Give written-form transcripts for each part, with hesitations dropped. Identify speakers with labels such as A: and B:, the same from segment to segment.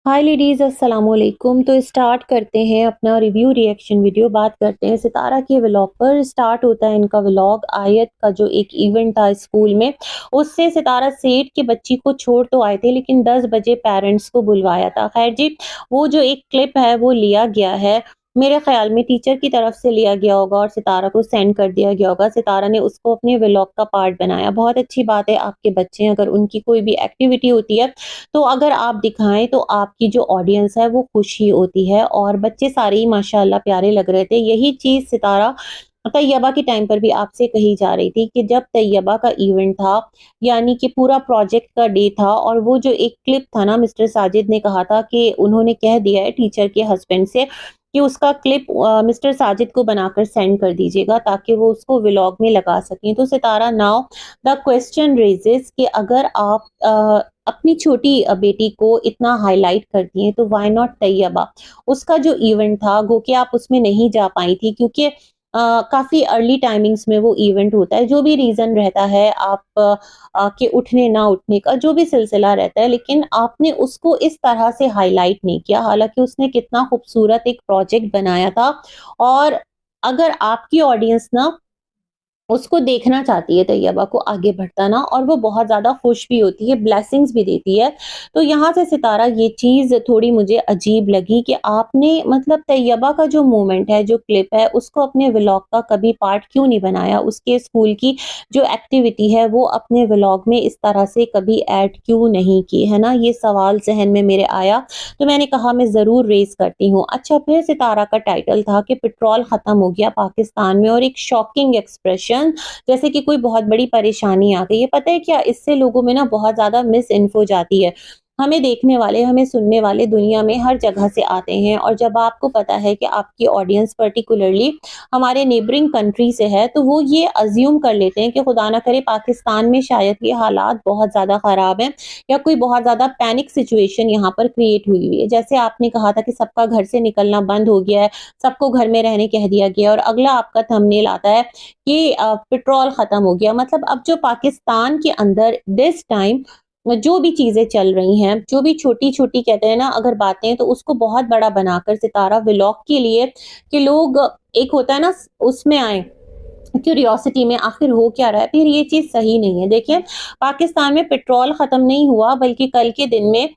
A: हाय ladies, अस्सलाम वालेकुम। तो स्टार्ट करते हैं अपना रिव्यू रिएक्शन वीडियो। बात करते हैं सितारा के व्लॉग पर। स्टार्ट होता है इनका व्लॉग आयत का जो एक इवेंट था स्कूल में, उससे सितारा सेठ की बच्ची को छोड़ तो आए थे लेकिन 10 बजे पेरेंट्स को बुलवाया था। खैर जी, वो जो एक क्लिप है वो लिया गया है, मेरे ख़्याल में टीचर की तरफ से लिया गया होगा और सितारा को सेंड कर दिया गया होगा। सितारा ने उसको अपने व्लॉग का पार्ट बनाया। बहुत अच्छी बात है, आपके बच्चे अगर उनकी कोई भी एक्टिविटी होती है तो अगर आप दिखाएँ तो आपकी जो ऑडियंस है वो खुश ही होती है और बच्चे सारे ही माशाअल्लाह प्यारे लग रहे थे। यही चीज़ सितारा तैयबा के टाइम पर भी आपसे कही जा रही थी कि जब तैयबा का इवेंट था, यानी कि पूरा प्रोजेक्ट का डे था और वो जो एक क्लिप था ना, मिस्टर साजिद ने कहा था कि उन्होंने कह दिया है टीचर के हस्बैंड से कि उसका क्लिप मिस्टर साजिद को बनाकर सेंड कर दीजिएगा ताकि वो उसको व्लॉग में लगा सकें। तो सितारा, नाउ द क्वेश्चन रेजेस कि अगर आप अपनी छोटी बेटी को इतना हाईलाइट करती हैं तो व्हाई नॉट तैयबा? उसका जो इवेंट था गो कि आप उसमें नहीं जा पाई थी क्योंकि काफ़ी अर्ली टाइमिंग्स में वो इवेंट होता है। जो भी रीज़न रहता है आप के उठने ना उठने का जो भी सिलसिला रहता है, लेकिन आपने उसको इस तरह से हाईलाइट नहीं किया। हालाँकि उसने कितना खूबसूरत एक प्रोजेक्ट बनाया था और अगर आपकी ऑडियंस ना उसको देखना चाहती है तैयबा को आगे बढ़ता ना, और वो बहुत ज़्यादा खुश भी होती है, ब्लेसिंग्स भी देती है। तो यहाँ से सितारा ये चीज़ थोड़ी मुझे अजीब लगी कि आपने मतलब तैयबा का जो मोमेंट है, जो क्लिप है, उसको अपने व्लॉग का कभी पार्ट क्यों नहीं बनाया? उसके स्कूल की जो एक्टिविटी है वो अपने व्लॉग में इस तरह से कभी ऐड क्यों नहीं की? है ना? ये सवाल ज़हन में मेरे आया, तो मैंने कहा मैं ज़रूर रेज़ करती हूँ। अच्छा, फिर सितारा का टाइटल था कि पेट्रोल खत्म हो गया पाकिस्तान में और एक शॉकिंग एक्सप्रेशन, जैसे कि कोई बहुत बड़ी परेशानी आ गई है। पता है क्या, इससे लोगों में ना बहुत ज़्यादा मिस इन्फो जाती है। हमें देखने वाले, हमें सुनने वाले दुनिया में हर जगह से आते हैं और जब आपको पता है कि आपकी ऑडियंस पर्टिकुलरली हमारे नेबरिंग कंट्री से है, तो वो ये अज़्यूम कर लेते हैं कि खुदा ना करे पाकिस्तान में शायद ये हालात बहुत ज़्यादा ख़राब हैं या कोई बहुत ज़्यादा पैनिक सिचुएशन यहाँ पर क्रिएट हुई हुई है। जैसे आपने कहा था कि सबका घर से निकलना बंद हो गया है, सबको घर में रहने कह दिया गया है और अगला आपका थंबनेल आता है कि पेट्रोल खत्म हो गया। मतलब अब जो पाकिस्तान के अंदर दिस टाइम जो भी चीज़ें चल रही हैं, जो भी छोटी-छोटी कहते हैं ना अगर बातें, तो उसको बहुत बड़ा बनाकर सितारा व्लॉग के लिए कि लोग एक होता है ना उसमें आएँ, क्यूरियोसिटी में आखिर हो क्या रहा है, फिर ये चीज़ सही नहीं है। देखिए, पाकिस्तान में पेट्रोल ख़त्म नहीं हुआ बल्कि कल के दिन में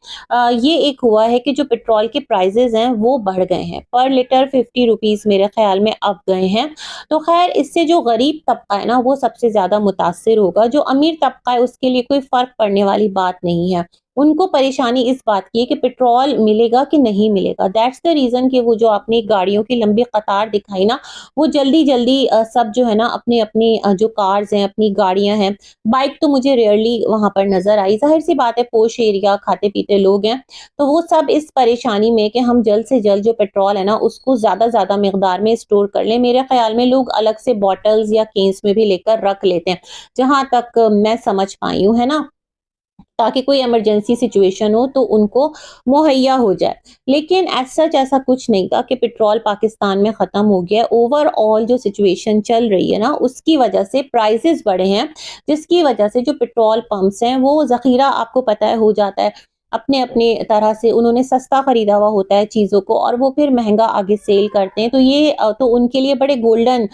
A: ये एक हुआ है कि जो पेट्रोल के प्राइसेज़ हैं वो बढ़ गए हैं। पर लीटर 50 रुपीज़ मेरे ख़्याल में अब गए हैं। तो ख़ैर, इससे जो गरीब तबका है ना वो सबसे ज़्यादा मुतासिर होगा। जो अमीर तबका है उसके लिए कोई फ़र्क पड़ने वाली बात नहीं है। उनको परेशानी इस बात की है कि पेट्रोल मिलेगा कि नहीं मिलेगा। दैट्स द रीज़न कि वो जो आपने गाड़ियों की लंबी कतार दिखाई ना, वो जल्दी-जल्दी सब जो है ना अपनी-अपनी जो कार्स हैं, अपनी गाड़ियाँ हैं, बाइक तो मुझे रेयरली वहाँ पर नज़र आई। ज़ाहिर-सी बात है, पोश एरिया, खाते-पीते लोग हैं, तो वो सब इस परेशानी में कि हम जल्द से जल्द जो पेट्रोल है ना उसको ज़्यादा-ज़्यादा मिकदार में स्टोर कर लें। मेरे ख़्याल में लोग अलग से बॉटल्स या केन्स में भी लेकर रख लेते हैं, जहाँ तक मैं समझ पाई हूँ, है ना? ताकि कोई इमरजेंसी सिचुएशन हो तो उनको मुहैया हो जाए। लेकिन एज़ सच ऐसा कुछ नहीं था कि पेट्रोल पाकिस्तान में ख़त्म हो गया है। ओवरऑल जो सिचुएशन चल रही है ना, उसकी वजह से प्राइसेज़ बढ़े हैं, जिसकी वजह से जो पेट्रोल पंप्स हैं वो ज़ख़ीरा आपको पता है हो जाता है। अपने-अपने तरह से उन्होंने सस्ता खरीदा हुआ होता है चीज़ों को और वो फिर महँगा आगे सेल करते हैं। तो ये तो उनके लिए बड़े गोल्डन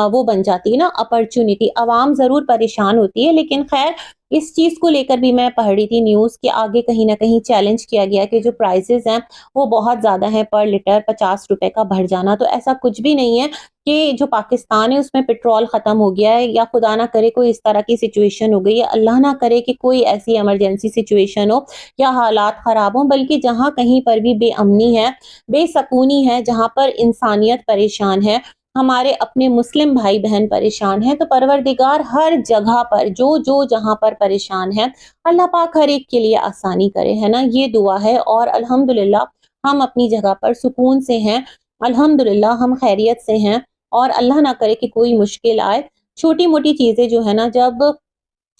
A: वो बन जाती है ना अपॉर्च्युनिटी। अवाम ज़रूर परेशान होती है, लेकिन ख़ैर इस चीज़ को लेकर भी मैं पढ़ रही थी न्यूज़ कि आगे कहीं न कहीं चैलेंज किया गया कि जो प्राइसेज़ हैं, वो बहुत ज़्यादा हैं, पर लीटर ₹50 का बढ़ जाना। तो ऐसा कुछ भी नहीं है कि जो पाकिस्तान है उसमें पेट्रोल ख़त्म हो गया है या खुदा ना करे कोई इस तरह की सिचुएशन हो गई है। अल्लाह ना करे कि कोई ऐसी इमरजेंसी सिचुएशन हो या हालात ख़राब हों, बल्कि जहाँ कहीं पर भी बेअमनी है, बेसकूनी है, जहाँ पर इंसानियत परेशान है, हमारे अपने मुस्लिम भाई-बहन परेशान हैं, तो परवरदिगार हर जगह पर जो जहाँ पर परेशान है, अल्लाह पाक हर एक के लिए आसानी करे, है ना? ये दुआ है और अल्हम्दुलिल्लाह हम अपनी जगह पर सुकून से हैं, अल्हम्दुलिल्लाह हम खैरियत से हैं और अल्लाह ना करे कि कोई मुश्किल आए। छोटी-मोटी चीज़ें जो है ना, जब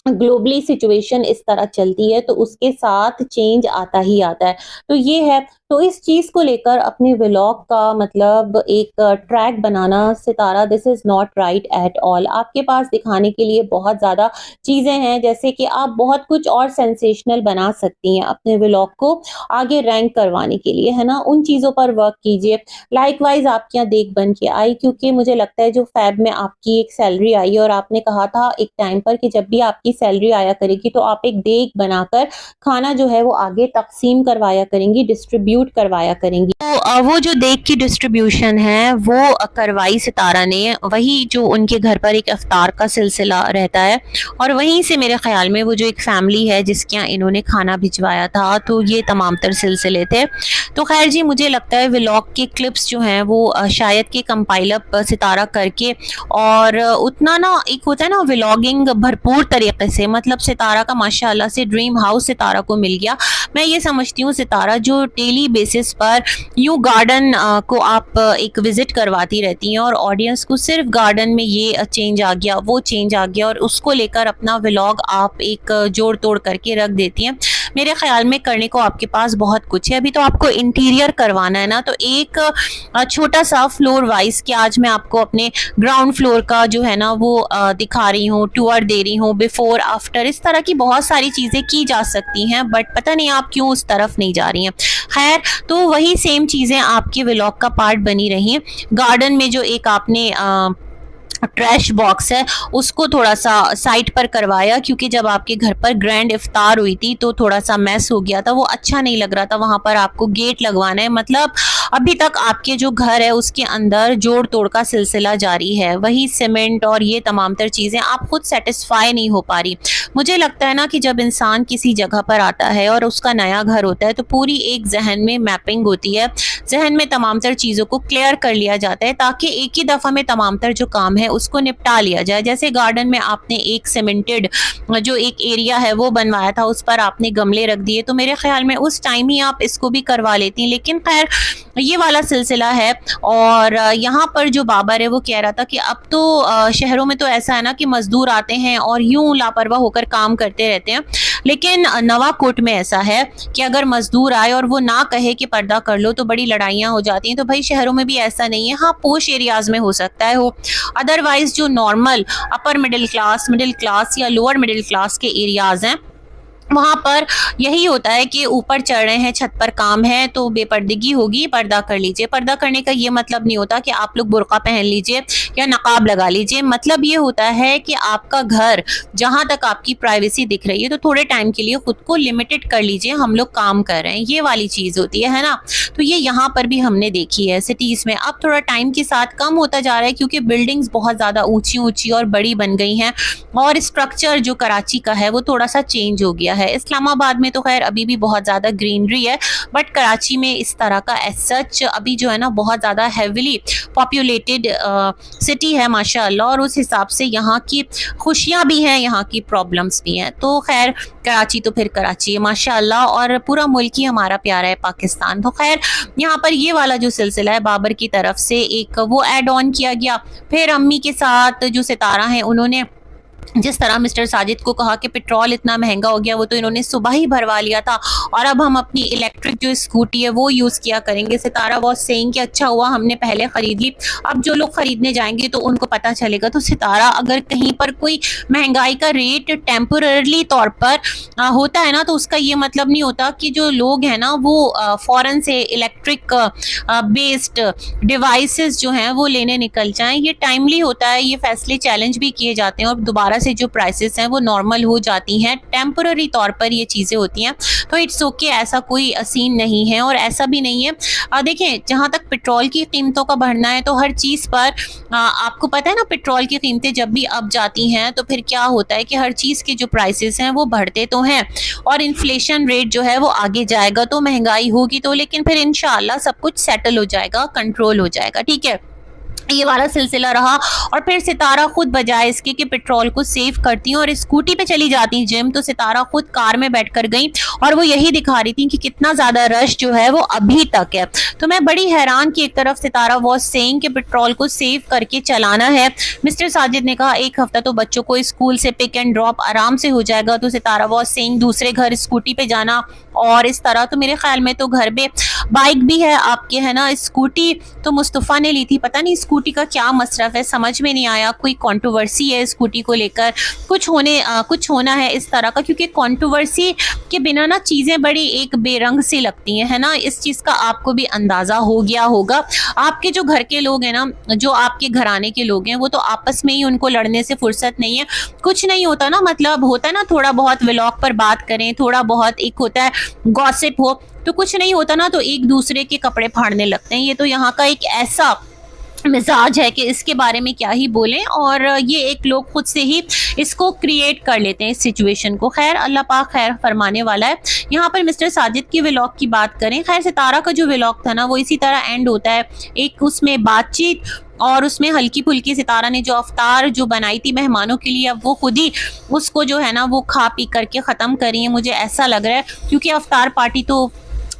A: ग्लोबली सिचुएशन इस तरह चलती है, तो उसके साथ चेंज आता ही आता है। तो ये है, तो इस चीज़ को लेकर अपने व्लॉग का मतलब एक track banana Sitara, this is not right at all. आपके पास दिखाने के लिए बहुत ज़्यादा चीज़ें हैं, जैसे कि आप बहुत कुछ और सेंसेशनल बना सकती हैं अपने व्लॉग को आगे रैंक करवाने के लिए, है ना? उन चीज़ों पर वर्क कीजिए। लाइकवाइज़ आपके यहाँ देख बन के आई, क्योंकि मुझे लगता है जो फ़ेब में आपकी एक सैलरी आई है और आपने कहा था एक टाइम पर कि जब भी आपकी सैलरी आया करेगी तो आप एक देग बनाकर खाना जो है वो आगे तक़सीम करवाया करेंगी, डिस्ट्रीब्यूट करवाया करेंगी। तो वो जो देग की डिस्ट्रीब्यूशन है वो करवाई सितारा ने, वही जो उनके घर पर एक इफ्तार का सिलसिला रहता है और वहीं से मेरे ख़्याल में वो जो एक फ़ैमिली है जिसके यहाँ इन्होंने खाना भिजवाया था, तो ये तमाम तर सिलसिले थे। तो ख़ैर जी, मुझे लगता है व्लॉग के क्लिप्स जो हैं वो शायद कि कंपाइल अप सितारा करके और उतना ना एक होता है ना व्लॉगिंग भरपूर तरीके से, मतलब सितारा का माशाल्लाह से ड्रीम हाउस सितारा को मिल गया। मैं ये समझती हूँ सितारा जो डेली बेसिस पर यूँ गार्डन को आप एक विज़िट करवाती रहती हैं और ऑडियंस को सिर्फ गार्डन में ये चेंज आ गया, वो चेंज आ गया और उसको लेकर अपना व्लॉग आप एक जोड़ तोड़ करके रख देती हैं। मेरे ख्याल में करने को आपके पास बहुत कुछ है। अभी तो आपको इंटीरियर करवाना है ना, तो एक छोटा सा फ्लोर वाइज कि आज मैं आपको अपने ग्राउंड फ्लोर का जो है ना वो दिखा रही हूँ, टूर दे रही हूँ, बिफोर आफ्टर, इस तरह की बहुत सारी चीज़ें की जा सकती हैं, बट पता नहीं आप क्यों उस तरफ नहीं जा रही हैं। खैर, तो वही सेम चीज़ें आपके व्लॉग का पार्ट बनी रही। गार्डन में जो एक आपने ट्रैश बॉक्स है उसको थोड़ा सा साइड पर करवाया, क्योंकि जब आपके घर पर ग्रैंड इफ्तार हुई थी तो थोड़ा सा मैस हो गया था, वो अच्छा नहीं लग रहा था। वहां पर आपको गेट लगवाना है, मतलब अभी तक आपके जो घर है उसके अंदर जोड़ तोड़ का सिलसिला जारी है। वही सीमेंट और ये तमाम तर चीज़ें, आप खुद सेटिस्फाई नहीं हो पा रही। मुझे लगता है ना कि जब इंसान किसी जगह पर आता है और उसका नया घर होता है तो पूरी एक जहन में मैपिंग होती है, जहन में तमाम तर चीज़ों को क्लियर कर लिया जाता है ताकि एक ही दफ़ा में तमाम तर जो काम है उसको निपटा लिया जाए। जैसे गार्डन में आपने एक सीमेंटेड जो एक एरिया है वो बनवाया था, उस पर आपने गमले रख दिए, तो मेरे ख्याल में उस टाइम ही आप इसको भी करवा लेती। लेकिन खैर, ये वाला सिलसिला है। और यहाँ पर जो बाबर है वो कह रहा था कि अब तो शहरों में तो ऐसा है ना कि मजदूर आते हैं और यूं लापरवाह होकर काम करते रहते हैं, लेकिन नवाकोट में ऐसा है कि अगर मजदूर आए और वो ना कहे कि पर्दा कर लो तो बड़ी लड़ाइयाँ हो जाती हैं। तो भाई शहरों में भी ऐसा नहीं है, हाँ पोश एरियाज में हो सकता है हो, अदरवाइज जो नॉर्मल अपर मिडिल क्लास या लोअर मिडिल क्लास के एरियाज हैं वहाँ पर यही होता है कि ऊपर चढ़ रहे हैं, छत पर काम है तो बेपर्दगी होगी, पर्दा कर लीजिए। पर्दा करने का ये मतलब नहीं होता कि आप लोग बुर्का पहन लीजिए या नकाब लगा लीजिए, मतलब ये होता है कि आपका घर जहाँ तक आपकी प्राइवेसी दिख रही है तो थोड़े टाइम के लिए खुद को लिमिटेड कर लीजिए, हम लोग काम कर रहे हैं, ये वाली चीज़ होती है ना। तो ये यहाँ पर भी हमने देखी है सिटीज़ में। अब थोड़ा टाइम के साथ कम होता जा रहा है क्योंकि बिल्डिंग्स बहुत ज़्यादा ऊंची ऊंची और बड़ी बन गई हैं और स्ट्रक्चर जो कराची का है वो थोड़ा सा चेंज हो गया है। इस्लामाबाद में तो खैर अभी भी बहुत ज़्यादा ग्रीनरी है, बट कराची में इस तरह का एज सच अभी जो है ना बहुत ज़्यादा हेविली पॉपुलेटेड सिटी है माशाअल्लाह, और उस हिसाब से यहाँ की खुशियाँ भी हैं, यहाँ की प्रॉब्लम्स भी हैं। तो खैर कराची तो फिर कराची है माशाअल्लाह, और पूरा मुल्क ही हमारा प्यारा है पाकिस्तान। तो खैर यहाँ पर ये वाला जो सिलसिला है बाबर की तरफ से एक वो ऐड ऑन किया गया। फिर अम्मी के साथ जो सितारा हैं उन्होंने जिस तरह मिस्टर साजिद को कहा कि पेट्रोल इतना महंगा हो गया, वो तो इन्होंने सुबह ही भरवा लिया था और अब हम अपनी इलेक्ट्रिक जो स्कूटी है वो यूज़ किया करेंगे। सितारा वॉज सेइंग कि अच्छा हुआ हमने पहले ख़रीद ली, अब जो लोग ख़रीदने जाएंगे तो उनको पता चलेगा। तो सितारा अगर कहीं पर कोई महंगाई का रेट टेम्पररली तौर पर होता है ना, तो उसका ये मतलब नहीं होता कि जो लोग हैं ना वो फ़ौरन से इलेक्ट्रिक बेस्ड डिवाइसेस जो हैं वो लेने निकल जाएं। ये टाइमली होता है, ये फैसले चैलेंज भी किए जाते हैं और दोबारा से जो प्राइसेस हैं वो नॉर्मल हो जाती हैं। टेम्पररी तौर पर ये चीज़ें होती हैं, तो इट्स ओके, ऐसा कोई सीन नहीं है। और ऐसा भी नहीं है, देखें जहाँ तक पेट्रोल की कीमतों का बढ़ना है तो हर चीज़ पर आपको पता है ना, पेट्रोल की कीमतें जब भी अप जाती हैं तो फिर क्या होता है कि हर चीज़ के जो प्राइसेस हैं वो बढ़ते तो हैं और इन्फ्लेशन रेट जो है वो आगे जाएगा तो महंगाई होगी तो, लेकिन फिर इंशाल्लाह सब कुछ सेटल हो जाएगा, कंट्रोल हो जाएगा, ठीक है। ये वाला सिलसिला रहा। और फिर सितारा खुद बजाय इसके कि पेट्रोल को सेव करती हैं और स्कूटी पे चली जाती हैं जिम, तो सितारा खुद कार में बैठकर गई और वो यही दिखा रही थी कि कितना ज्यादा रश जो है वो अभी तक है। तो मैं बड़ी हैरान कि एक तरफ सितारा वॉज सेइंग कि पेट्रोल को सेव करके चलाना है। मिस्टर साजिद ने कहा एक हफ्ता तो बच्चों को स्कूल से पिक एंड ड्रॉप आराम से हो जाएगा। तो सितारा वॉज सेइंग दूसरे घर स्कूटी पे जाना और इस तरह, तो मेरे ख्याल में तो घर पे बाइक भी है आपके, है ना। स्कूटी तो मुस्तफ़ा ने ली थी, पता नहीं स्कूटी का क्या मसरफ है, समझ में नहीं आया। कोई कंट्रोवर्सी है स्कूटी को लेकर, कुछ होना है इस तरह का, क्योंकि कंट्रोवर्सी के बिना ना चीज़ें बड़ी एक बेरंग सी लगती हैं, है ना। इस चीज़ का आपको भी अंदाज़ा हो गया होगा। आपके जो घर के लोग हैं ना, जो आपके घराने के लोग हैं, वो तो आपस में ही उनको लड़ने से फुर्सत नहीं है। कुछ नहीं होता ना, मतलब होता है ना थोड़ा बहुत व्लॉग पर बात करें, थोड़ा बहुत एक होता है गॉसिप हो, तो कुछ नहीं होता ना तो एक दूसरे के कपड़े फाड़ने लगते हैं। ये तो यहाँ का एक ऐसा मिजाज है कि इसके बारे में क्या ही बोलें, और ये एक लोग खुद से ही इसको क्रिएट कर लेते हैं इस सिचुएशन को। खैर अल्लाह पाक खैर फरमाने वाला है। यहाँ पर मिस्टर साजिद की व्लॉग की बात करें, खैर सितारा का जो व्लॉग था ना वो इसी तरह एंड होता है, एक उसमें बातचीत और उसमें हल्की फुल्की सितारा ने जो अफ्तार जो बनाई थी मेहमानों के लिए, अब वो खुद ही उसको जो है ना वो खा पी करके ख़त्म करी है, मुझे ऐसा लग रहा है, क्योंकि अफ्तार पार्टी तो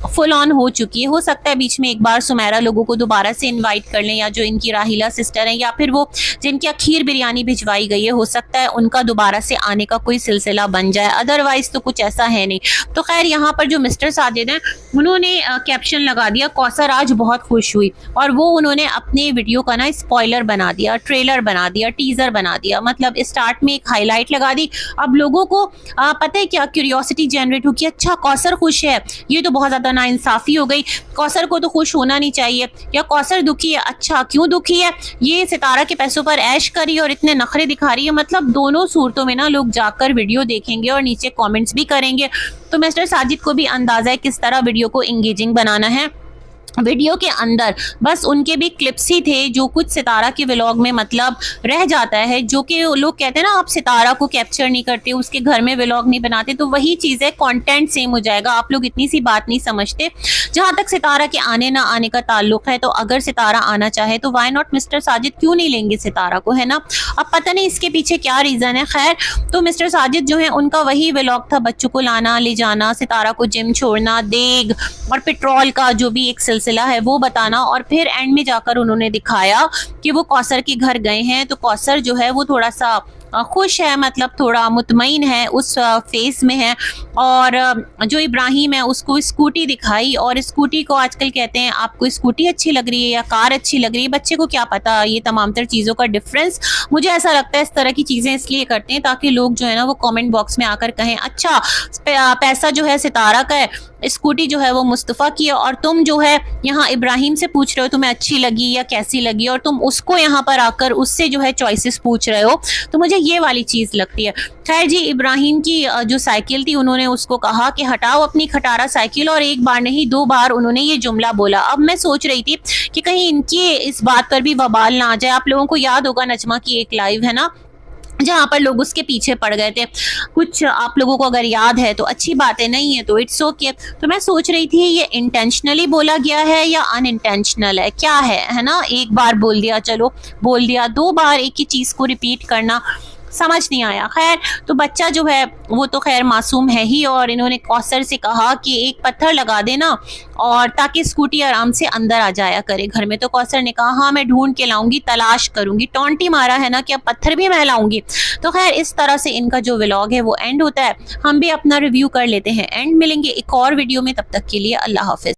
A: फुल ऑन हो चुकी है। हो सकता है बीच में एक बार सुमेरा लोगों को दोबारा से इनवाइट कर लें, या जो इनकी राहिला सिस्टर हैं, या फिर वो जिनकी खीर बिरयानी भिजवाई गई है, हो सकता है उनका दोबारा से आने का कोई सिलसिला बन जाए, अदरवाइज तो कुछ ऐसा है नहीं। तो खैर यहाँ पर जो मिस्टर साजिद हैं उन्होंने कैप्शन लगा दिया, कौसर आज बहुत खुश हुई, और वो उन्होंने अपने वीडियो का ना स्पॉइलर बना दिया, ट्रेलर बना दिया, टीजर बना दिया, मतलब स्टार्ट में एक हाईलाइट लगा दी। अब लोगों को पता है क्या क्यूरियोसिटी जनरेट हो कि अच्छा कौसर खुश है, ये तो बहुत ज्यादा नाइंसाफी हो गई, कौसर को तो खुश होना नहीं चाहिए, या कौसर दुखी है, अच्छा क्यों दुखी है, ये सितारा के पैसों पर ऐश करी और इतने नखरे दिखा रही है। मतलब दोनों सूरतों में ना लोग जाकर वीडियो देखेंगे और नीचे कमेंट्स भी करेंगे। तो मिस्टर साजिद को भी अंदाजा है किस तरह वीडियो को एंगेजिंग बनाना है। वीडियो के अंदर बस उनके भी क्लिप्स ही थे जो कुछ सितारा के व्लॉग में मतलब रह जाता है, जो कि लोग कहते हैं ना आप सितारा को कैप्चर नहीं करते, उसके घर में व्लॉग नहीं बनाते, तो वही चीज़ है, कंटेंट सेम हो जाएगा। आप लोग इतनी सी बात नहीं समझते। जहां तक सितारा के आने ना आने का ताल्लुक है, तो अगर सितारा आना चाहे तो वाई नॉट, मिस्टर साजिद क्यों नहीं लेंगे सितारा को, है ना। अब पता नहीं इसके पीछे क्या रीज़न है। खैर तो मिस्टर साजिद जो है उनका वही व्लॉग था, बच्चों को लाना ले जाना, सितारा को जिम छोड़ना, देग और पेट्रोल का जो भी एक सिलसिला है वो बताना, और फिर एंड में जाकर उन्होंने दिखाया कि वो कौसर के घर गए हैं, तो कौसर जो है वो थोड़ा सा खुश है, मतलब थोड़ा मुतमईन है, उस फेस में है। और जो इब्राहिम है उसको स्कूटी दिखाई, और स्कूटी को आजकल कहते हैं आपको स्कूटी अच्छी लग रही है या कार अच्छी लग रही है, बच्चे को क्या पता ये तमाम तर चीज़ों का डिफरेंस। मुझे ऐसा लगता है इस तरह की चीज़ें इसलिए करते हैं ताकि लोग जो है ना वो कमेंट बॉक्स में आकर कहें अच्छा पैसा जो है सितारा का है, स्कूटी जो है वो मुस्तफ़ा की है, और तुम जो है यहाँ इब्राहिम से पूछ रहे हो तुम्हें अच्छी लगी या कैसी लगी, और तुम उसको यहाँ पर आकर उससे जो है चॉइसेस पूछ रहे हो। तो मुझे ये वाली चीज़ लगती है। खैर जी, इब्राहिम की जो साइकिल थी उन्होंने उसको कहा कि हटाओ अपनी खटारा साइकिल, और एक बार नहीं 2 बार उन्होंने ये जुमला बोला। अब मैं सोच रही थी कि कहीं इनकी इस बात पर भी वबाल ना आ जाए। आप लोगों को याद होगा नजमा की एक लाइव है ना जहाँ पर लोग उसके पीछे पड़ गए थे, कुछ आप लोगों को अगर याद है तो अच्छी बात है, नहीं है तो इट्स ओके। तो मैं सोच रही थी ये इंटेंशनली बोला गया है या अनइंटेंशनल है, क्या है ना। एक बार बोल दिया चलो बोल दिया, 2 बार एक ही चीज़ को रिपीट करना समझ नहीं आया। खैर तो बच्चा जो है वो तो खैर मासूम है ही, और इन्होंने कौसर से कहा कि एक पत्थर लगा देना और ताकि स्कूटी आराम से अंदर आ जाया करे घर में। तो कौसर ने कहा हाँ मैं ढूंढ के लाऊंगी, तलाश करूंगी, टॉन्टी मारा है ना कि अब पत्थर भी मैं लाऊंगी। तो खैर इस तरह से इनका जो व्लॉग है वो एंड होता है। हम भी अपना रिव्यू कर लेते हैं, एंड मिलेंगे एक और वीडियो में, तब तक के लिए अल्लाह हाफिज।